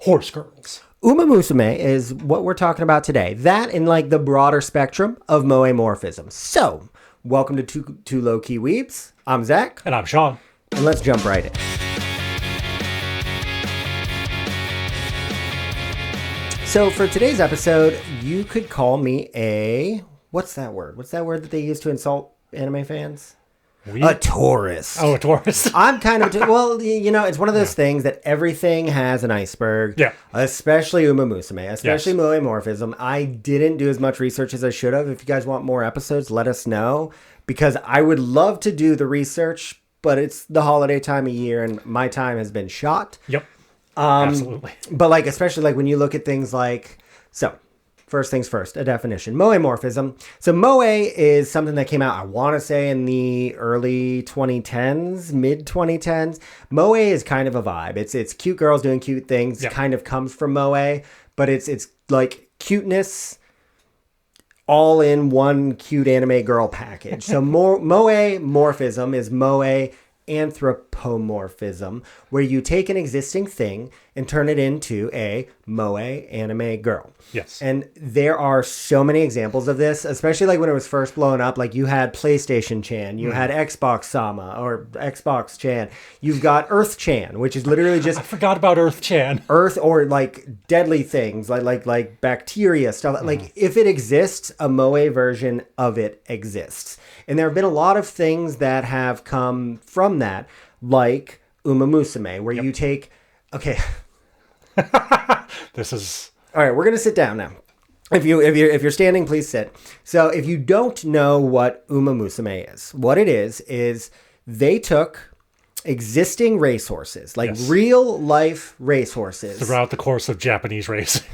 horse girls. Uma Musume is what we're talking about today. That in like the broader spectrum of moemorphism. So, welcome to Lowkey Weebs. I'm Zach. And I'm Shawn. And let's jump right in. So for today's episode, you could call me a... What's that word? What's that word that they use to insult anime fans? A tourist. Oh, a tourist. I'm kind of... well, you know, it's one of those things that everything has an iceberg. Yeah. Especially Uma Musume. Especially Yes. moemorphism. I didn't do as much research as I should have. If you guys want more episodes, let us know. Because I would love to do the research, but it's the holiday time of year and my time has been shot. Yep. Absolutely. But like, especially like when you look at things like, so first things first, a definition, moemorphism. So moe is something that came out, I want to say in the early 2010s, mid 2010s. Moe is kind of a vibe. It's cute girls doing cute things. Yep. Kind of comes from moe, but it's like cuteness all in one cute anime girl package. So moemorphism is moe anthropomorphism, where you take an existing thing and turn it into a moe anime girl. Yes. And there are so many examples of this, especially like when it was first blowing up. Like you had PlayStation Chan, you had Xbox Sama or Xbox Chan. You've got Earth Chan, which is literally just I forgot about Earth Chan. Earth or like deadly things like bacteria stuff. Like if it exists, a moe version of it exists. And there have been a lot of things that have come from that, like Uma Musume, where you take... Okay. This is... All right, we're going to sit down now. If you're standing, please sit. So if you don't know what Uma Musume is, what it is they took existing racehorses, like real life racehorses. Throughout the course of Japanese racing.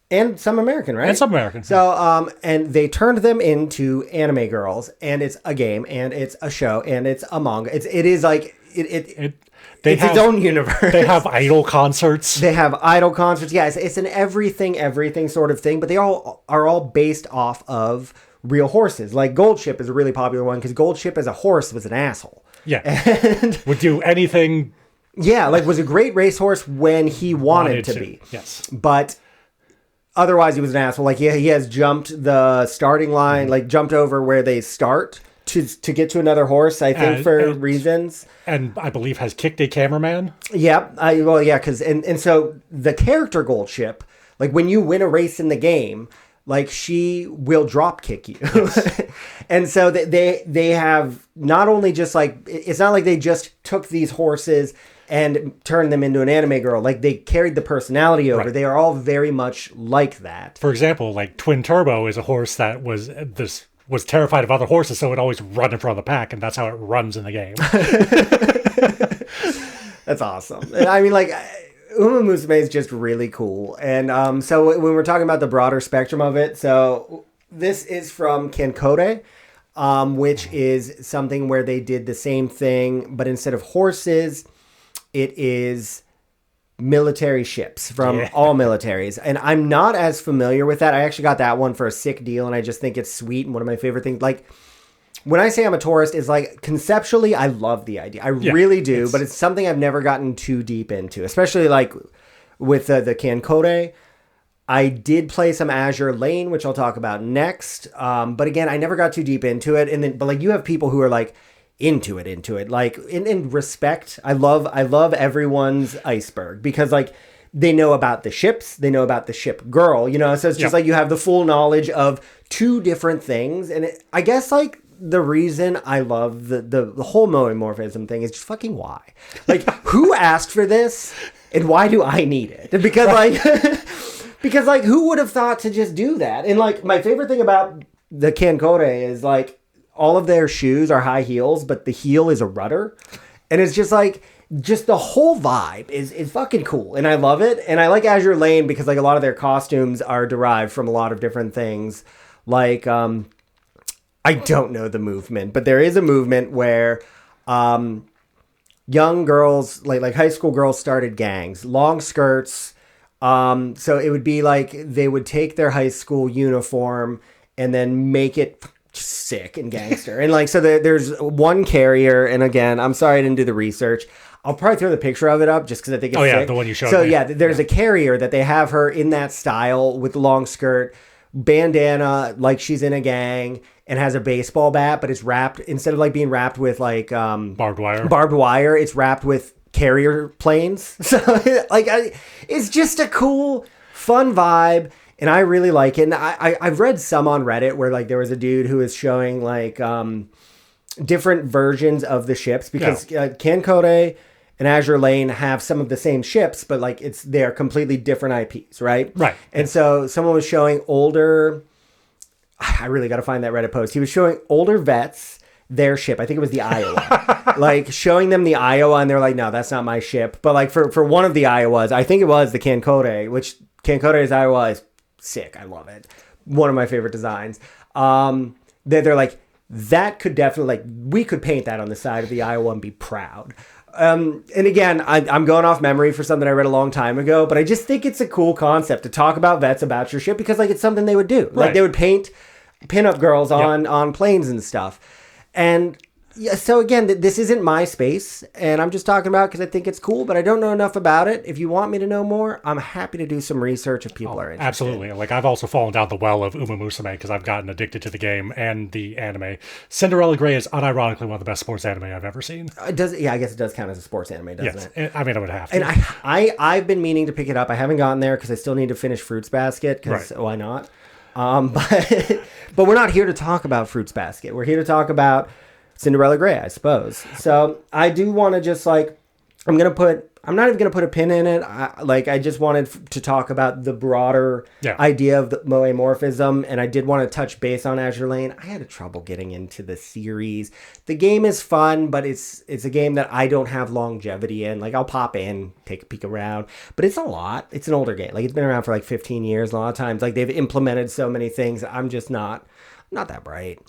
And some American, right? And some American. So, and they turned them into anime girls, and it's a game, and it's a show, and it's a manga. It's its own universe. They have idol concerts. They have idol concerts. Yeah, it's an everything sort of thing, but they all are based off of real horses. Like Gold Ship is a really popular one, because Gold Ship as a horse was an asshole. Yeah. And would do anything. Yeah, like was a great racehorse when he wanted to be. Yes. But... otherwise, he was an asshole. Like, he has jumped the starting line, like jumped over where they start to get to another horse, I think, for reasons. And I believe has kicked a cameraman. Yep. Well, yeah, because... And so the character Gold Ship, like when you win a race in the game, like she will drop kick you. Yes. And so they have not only just like... It's not like they just took these horses... and turned them into an anime girl. Like, they carried the personality over. Right. They are all very much like that. For example, like, Twin Turbo is a horse that was terrified of other horses, so it always run in front of the pack, and that's how it runs in the game. That's awesome. And I mean, like, Uma Musume is just really cool. And so when we're talking about the broader spectrum of it, so this is from Kantai, which is something where they did the same thing, but instead of horses... it is military ships from all militaries. And I'm not as familiar with that. I actually got that one for a sick deal, and I just think it's sweet and one of my favorite things. Like, when I say I'm a tourist, it's like, conceptually, I love the idea. I really do, but it's something I've never gotten too deep into, especially, like, with the Kantai. I did play some Azur Lane, which I'll talk about next. But again, I never got too deep into it. But, like, you have people who are, like, into it like in respect. I love everyone's iceberg, because like they know about the ships, they know about the ship girl, you know, so it's just like you have the full knowledge of two different things. And I guess like the reason I love the whole moemorphism thing is just fucking why, like who asked for this and why do I need it? Because like because like who would have thought to just do that? And like my favorite thing about the Kantai is like all of their shoes are high heels, but the heel is a rudder. And it's just like, just the whole vibe is fucking cool. And I love it. And I like Azur Lane because like a lot of their costumes are derived from a lot of different things. Like, I don't know the movement, but there is a movement where young girls, like high school girls started gangs, long skirts. So it would be like they would take their high school uniform and then make it sick and gangster. And like, so there's one carrier. And again, I'm sorry I didn't do the research. I'll probably throw the picture of it up just because I think it's sick. The one you showed So me. yeah, there's a carrier that they have her in that style with long skirt, bandana, like she's in a gang, and has a baseball bat, but it's wrapped, instead of like being wrapped with like barbed wire, it's wrapped with carrier planes. So like it's just a cool, fun vibe. And I really like it. And I've read some on Reddit where like there was a dude who was showing like different versions of the ships, because Kantai and Azur Lane have some of the same ships, but like they're completely different IPs, right? Right. And so someone was showing older, I really got to find that Reddit post. He was showing older vets their ship. I think it was the Iowa. Like showing them the Iowa, and they're like, no, that's not my ship. But like for one of the Iowas, I think it was the Kantai, which Kankotei's Iowa is sick. I love it. One of my favorite designs. They're like, that could definitely, like, we could paint that on the side of the Iowa and be proud. And again, I'm going off memory for something I read a long time ago, but I just think it's a cool concept to talk about vets about your ship, because like it's something they would do. Like they would paint pinup girls on planes and stuff. And yeah, so again, this isn't my space, and I'm just talking about it because I think it's cool, but I don't know enough about it. If you want me to know more, I'm happy to do some research if people are interested. Absolutely. Like, I've also fallen down the well of Uma Musume because I've gotten addicted to the game and the anime. Cinderella Grey is unironically one of the best sports anime I've ever seen. It does, yeah, I guess it does count as a sports anime, doesn't it? I mean, I would have to. And I've been meaning to pick it up. I haven't gotten there because I still need to finish Fruits Basket, because why not? But we're not here to talk about Fruits Basket. We're here to talk about Cinderella Grey, I suppose. So I do want to just like, I'm not even going to put a pin in it. I just wanted to talk about the broader idea of the moemorphism, and I did want to touch base on Azur Lane. I had trouble getting into the series. The game is fun, but it's a game that I don't have longevity in. Like, I'll pop in, take a peek around, but it's a lot. It's an older game. Like, it's been around for like 15 years. A lot of times, like, they've implemented so many things. I'm just not that bright.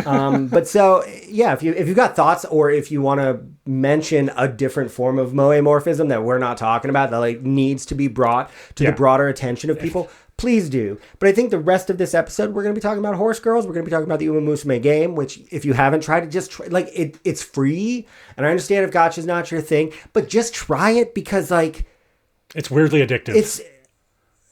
But so, yeah, if you've got thoughts, or if you want to mention a different form of moemorphism that we're not talking about, that like needs to be brought to the broader attention of people, please do. But I think the rest of this episode, we're going to be talking about horse girls. We're going to be talking about the Uma Musume game, which if you haven't tried it, just try, like it's free. And I understand if gacha's not your thing, but just try it, because like it's weirdly addictive.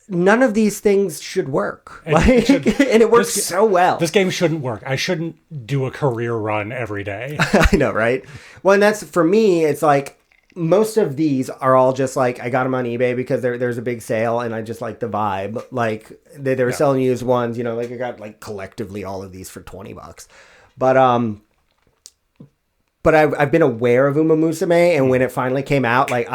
None of these things should work. And it works so well. This game shouldn't work. I shouldn't do a career run every day. I know, right? Well, and that's, for me, it's like, most of these are all just like, I got them on eBay because there's a big sale and I just like the vibe. Like, they were selling used ones, you know, like I got like collectively all of these for $20. But I've been aware of Uma Musume, and when it finally came out, like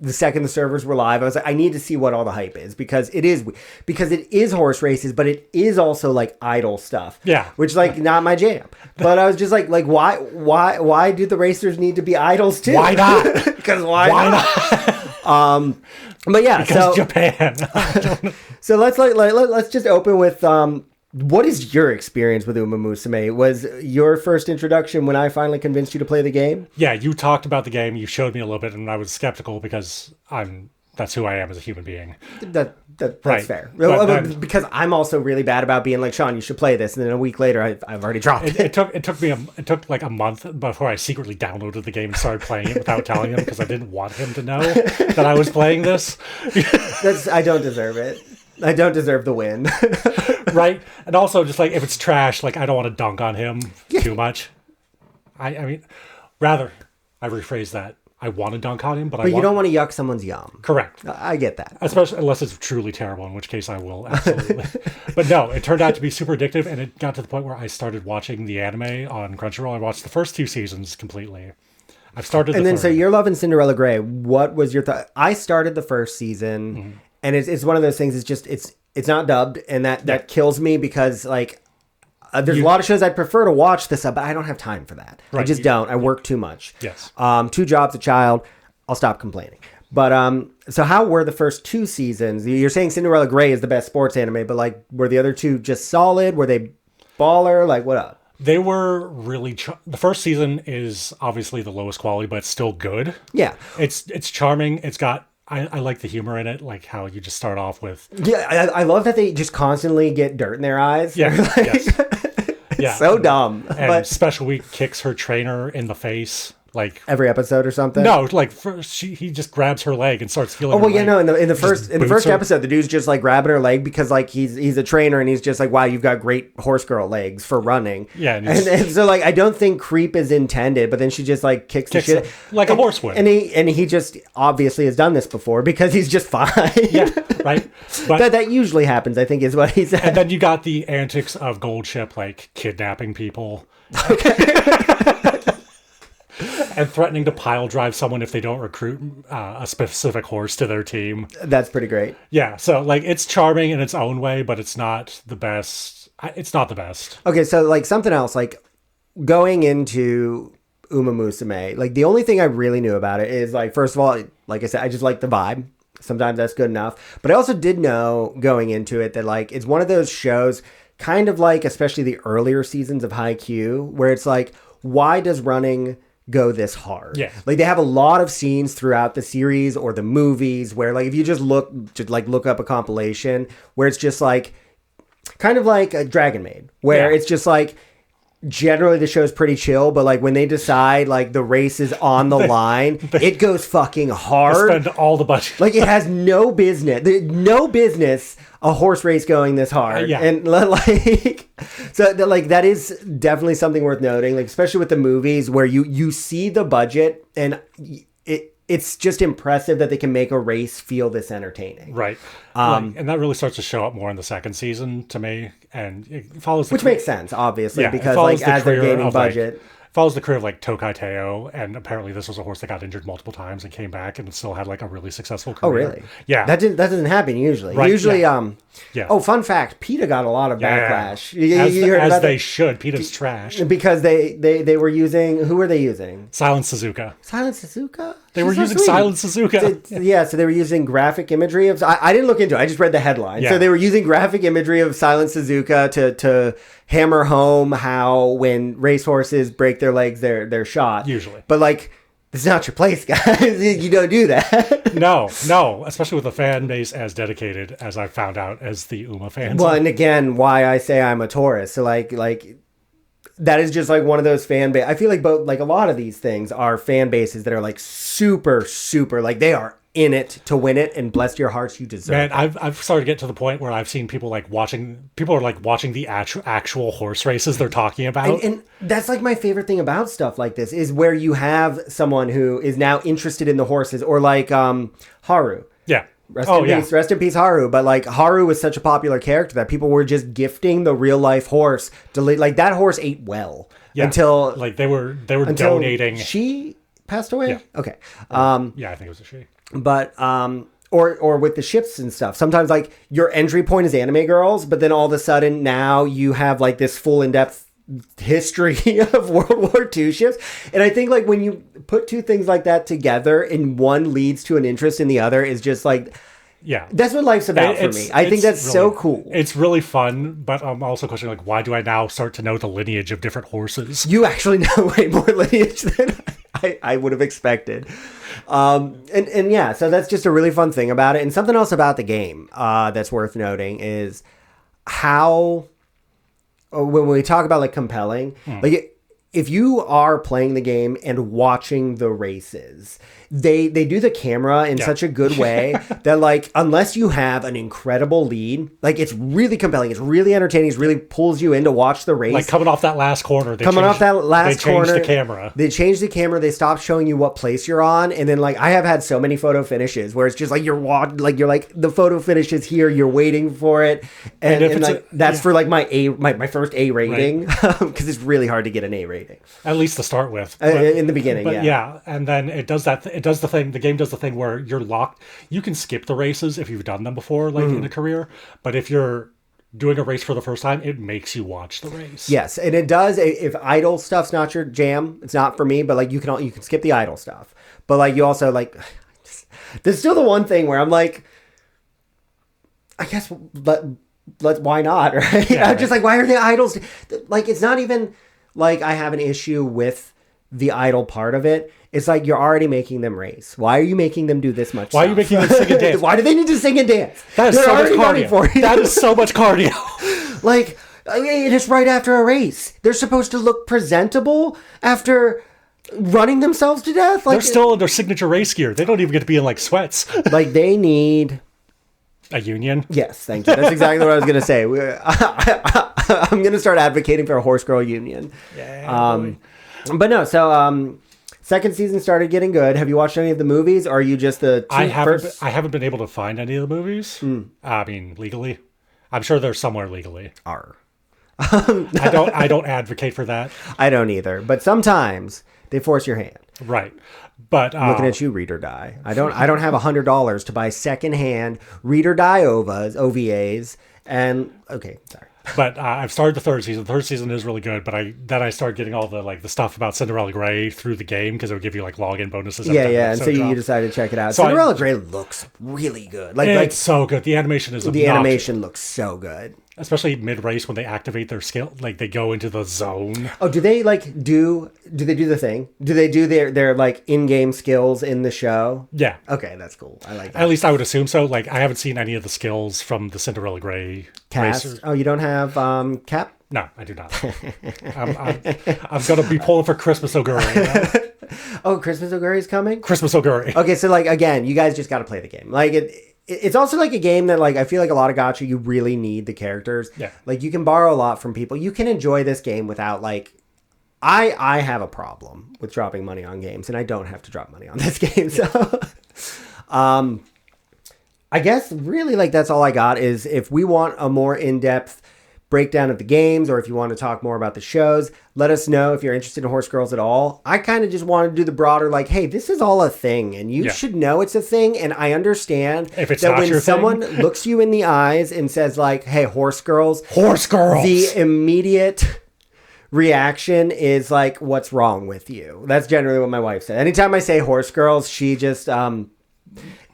the second the servers were live, I was like, I need to see what all the hype is, because it is horse races, but it is also like idol stuff. Yeah. Which like not my jam. But I was just like why do the racers need to be idols too? Why not? Because why not? But yeah, because Japan. So let's just open with what is your experience with Uma Musume? Was your first introduction when I finally convinced you to play the game? Yeah, you talked about the game, you showed me a little bit, and I was skeptical because that's who I am as a human being. That's fair. Because I'm also really bad about being like, Sean, you should play this, and then a week later I've already dropped it. It took like a month before I secretly downloaded the game and started playing it without telling him, because I didn't want him to know that I was playing this. I don't deserve it. I don't deserve the win. Right? And also, just like, if it's trash, like, I don't want to dunk on him too much. I mean, rather, I rephrase that. I want to dunk on him, but you don't want to yuck someone's yum. Correct. I get that. Especially unless it's truly terrible, in which case I will, absolutely. But no, it turned out to be super addictive, and it got to the point where I started watching the anime on Crunchyroll. I watched the first 2 seasons completely. I've started and then, third. So you're loving Cinderella Grey. What was your thought? I started the first season, and it's one of those things, it's not dubbed, and that kills me, because like there's a lot of shows I'd prefer to watch this up, but I don't have time for that. Right. I just don't. I work too much. Yes. 2 jobs, a child. I'll stop complaining. But so how were the first 2 seasons? You're saying Cinderella Grey is the best sports anime, but like, were the other 2 just solid? Were they baller? Like, what up? They were really... the first season is obviously the lowest quality, but it's still good. Yeah. It's charming. It's got... I like the humor in it, like how you just start off with... Yeah, I love that they just constantly get dirt in their eyes. Yeah, like, yes. It's so dumb. And Special Week kicks her trainer in the face like every episode or something. No, like he just grabs her leg and starts feeling. Oh well, her yeah, leg. no. In the first episode, the dude's just like grabbing her leg because like he's a trainer and he's just like, wow, you've got great horse girl legs for running. Yeah, and so like I don't think creep is intended, but then she just like kicks the shit like a horse would. And he just obviously has done this before because he's just fine. Yeah, right. But that usually happens, I think, is what he said. And then you got the antics of Goldship, like kidnapping people. And threatening to pile drive someone if they don't recruit a specific horse to their team. That's pretty great. Yeah, so like it's charming in its own way, but it's not the best. It's not the best. Okay, so like something else, like going into Uma Musume, like the only thing I really knew about it is like, first of all, like I said, I just like the vibe. Sometimes that's good enough. But I also did know going into it that like it's one of those shows, kind of like especially the earlier seasons of Haikyuu, where it's like, why does running go this hard? Yeah. Like they have a lot of scenes throughout the series or the movies where like if you just look up a compilation where it's just like kind of like a Dragon Maid, where it's just like generally the show's pretty chill, but like when they decide like the race is on the line, it goes fucking hard. Spend all the budget. Like it has no business a horse race going this hard. Yeah. And like so like that is definitely something worth noting, like especially with the movies where you see the budget and it's just impressive that they can make a race feel this entertaining. Right. And that really starts to show up more in the second season to me. And it follows which makes sense, obviously, because like as they're gaining budget. Follows the career of like Tokai Teo, and apparently this was a horse that got injured multiple times and came back and still had like a really successful career. Oh, really? Yeah. That doesn't happen usually. Right, usually, yeah. Oh, fun fact: PETA got a lot of backlash. You heard about they should. PETA's trash because they were using, who were they using? Silent Suzuka. Silent Suzuka. They were using Silent Suzuka. So they were using graphic imagery of. I didn't look into it. I just read the headline. Yeah. So they were using graphic imagery of Silent Suzuka to hammer home how when racehorses break their legs, they're shot. Usually, but like. This is not your place, guys. You don't do that. No, especially with a fan base as dedicated as I found out as the Uma fans. Well, and again, why I say I'm a Taurus. So like that is just like one of those fan base. I feel like both, like a lot of these things are fan bases that are like super, super, like they are in it to win it, and bless your hearts, you deserve Man, it. I've started to get to the point where I've seen people watching the actual horse races they're talking about. And that's like my favorite thing about stuff like this is where you have someone who is now interested in the horses, or like Haru. Yeah. Rest in peace, Haru. But like Haru was such a popular character that people were just gifting the real life horse. Like that horse ate well until like they were donating. She passed away. Yeah. Okay. I think it was a she. But or with the ships and stuff. Sometimes like your entry point is anime girls, but then all of a sudden now you have like this full in-depth history of World War II ships. And I think like when you put two things like that together and one leads to an interest in the other is just like, yeah, that's what life's about for me. I think that's really, so cool. It's really fun, but I'm also questioning like, why do I now start to know the lineage of different horses? You actually know way more lineage than I would have expected. And yeah, so that's just a really fun thing about it. And something else about the game that's worth noting is how, when we talk about like compelling, like if you are playing the game and watching the races, they do the camera in such a good way that like, unless you have an incredible lead, like it's really compelling. It's really entertaining. It really pulls you in to watch the race. Like coming off that last corner. They changed the camera. They changed the camera. They stopped showing you what place you're on. And then like, I have had so many photo finishes where it's just like, you're like the photo finish is here. You're waiting for it. And like, that's for like my first A rating. Because it's really hard to get an A rating. At least to start with. In the beginning, but yeah. And then it does that. The game does the thing where you're locked. You can skip the races if you've done them before, like in a career. But if you're doing a race for the first time, it makes you watch the race. Yes, and it does. If idle stuff's not your jam, it's not for me. But like you can skip the idle stuff. But like you also like, there's still the one thing where I'm like, I guess let's why not? Right? Yeah, I'm just like, why are the idols? Like it's not even like I have an issue with the idle part of it. It's like you're already making them race. Why are you making them do this much? Why are you making them sing and dance? Why do they need to sing and dance? That is so much cardio. That is so much cardio. Like, I mean, it's right after a race. They're supposed to look presentable after running themselves to death. Like they're still in their signature race gear. They don't even get to be in like sweats. Like they need a union. Yes, thank you. That's exactly what I was going to say. I'm going to start advocating for a horse girl union. Yeah. But no, so second season started getting good. Have you watched any of the movies? Or are you just the I haven't been able to find any of the movies. I mean, legally. I'm sure they're somewhere legally. Arr. I don't advocate for that. I don't either. But sometimes they force your hand. Right. But looking at you, Read or Die. I don't have $100 to buy secondhand Read or Die OVAs. And okay, sorry. But I've started the third season. The third season is really good. But I started getting all the stuff about Cinderella Grey through the game because it would give you like login bonuses. Yeah. And so you decided to check it out. So Cinderella Grey looks really good. It's so good. The animation is the animation looks so good. Especially mid-race when they activate their skill, like they go into the zone. Oh, do they do they do the thing? Do they do their like in-game skills in the show? Yeah. Okay, that's cool. I like that. At least I would assume so. Like I haven't seen any of the skills from the Cinderella Grey cast. Racers. Oh, you don't have Cap? No, I do not. I'm gonna be pulling for Christmas Oguri. Oh, Christmas Oguri is coming? Christmas Oguri. Okay, so like again, you guys just got to play the game. Like it's also like a game that like I feel like a lot of gacha you really need the characters. Yeah. Like you can borrow a lot from people. You can enjoy this game without like I have a problem with dropping money on games and I don't have to drop money on this game. So I guess really like that's all I got is if we want a more in-depth breakdown of the games or if you want to talk more about the shows, let us know if you're interested in Horse Girls at all. I kind of just want to do the broader like, hey, this is all a thing and you should know it's a thing. And I understand if it's that when someone looks you in the eyes and says like, hey, Horse Girls, the immediate reaction is like, what's wrong with you? That's generally what my wife said. Anytime I say Horse Girls, she just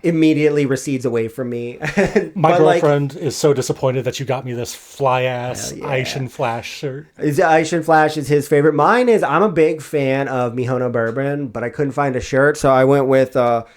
immediately recedes away from me. My girlfriend is so disappointed that you got me this fly-ass Aishin Flash shirt. Aishin Flash is his favorite. Mine is, I'm a big fan of Mihono Bourbon, but I couldn't find a shirt, so I went with El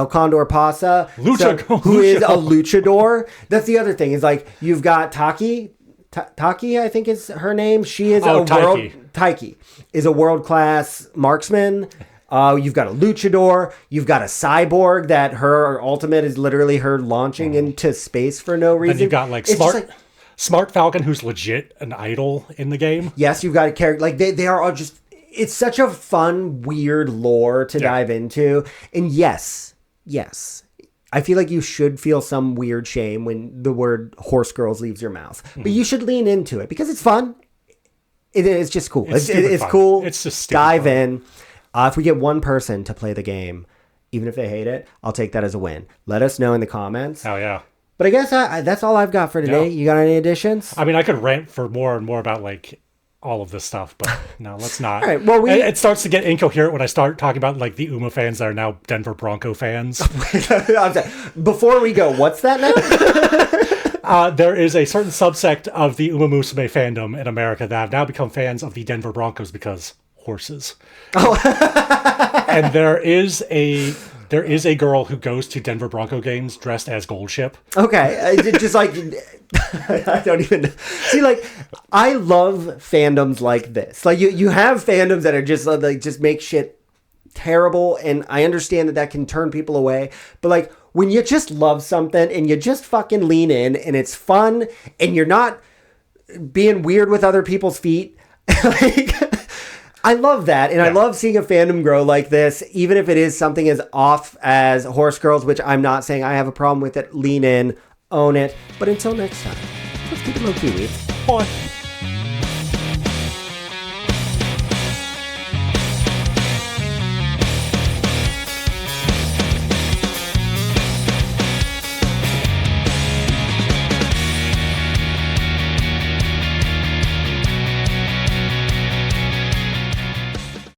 Condor Pasa, who is a luchador. That's the other thing, is like, you've got Taki, I think is her name. She is Taiki is a world-class marksman. You've got a luchador. You've got a cyborg that her ultimate is literally her launching into space for no reason. And you've got like Smart Falcon, who's legit an idol in the game. Yes, you've got a character like they are all just. It's such a fun, weird lore to dive into. And yes, I feel like you should feel some weird shame when the word Horse Girls leaves your mouth, but you should lean into it because it's fun. It's just cool. It's cool. It's just dive fun. in. If we get one person to play the game, even if they hate it, I'll take that as a win. Let us know in the comments. Oh, yeah. But I guess that's all I've got for today. Yeah. You got any additions? I mean, I could rant for more and more about, like, all of this stuff, but no, let's not. All right, well, it starts to get incoherent when I start talking about, like, the Uma fans that are now Denver Bronco fans. Before we go, what's that now? There is a certain subsect of the Uma Musume fandom in America that have now become fans of the Denver Broncos because horses. Oh. And there is a girl who goes to Denver Bronco games dressed as Goldship. Okay, just like I don't even know. See, like I love fandoms like this. Like you have fandoms that are just like just make shit terrible, and I understand that can turn people away. But like when you just love something and you just fucking lean in, and it's fun, and you're not being weird with other people's feet, like. I love that, and I love seeing a fandom grow like this, even if it is something as off as Horse Girls, which I'm not saying I have a problem with it. Lean in, own it. But until next time, let's keep it low-key, Weebs. Bye.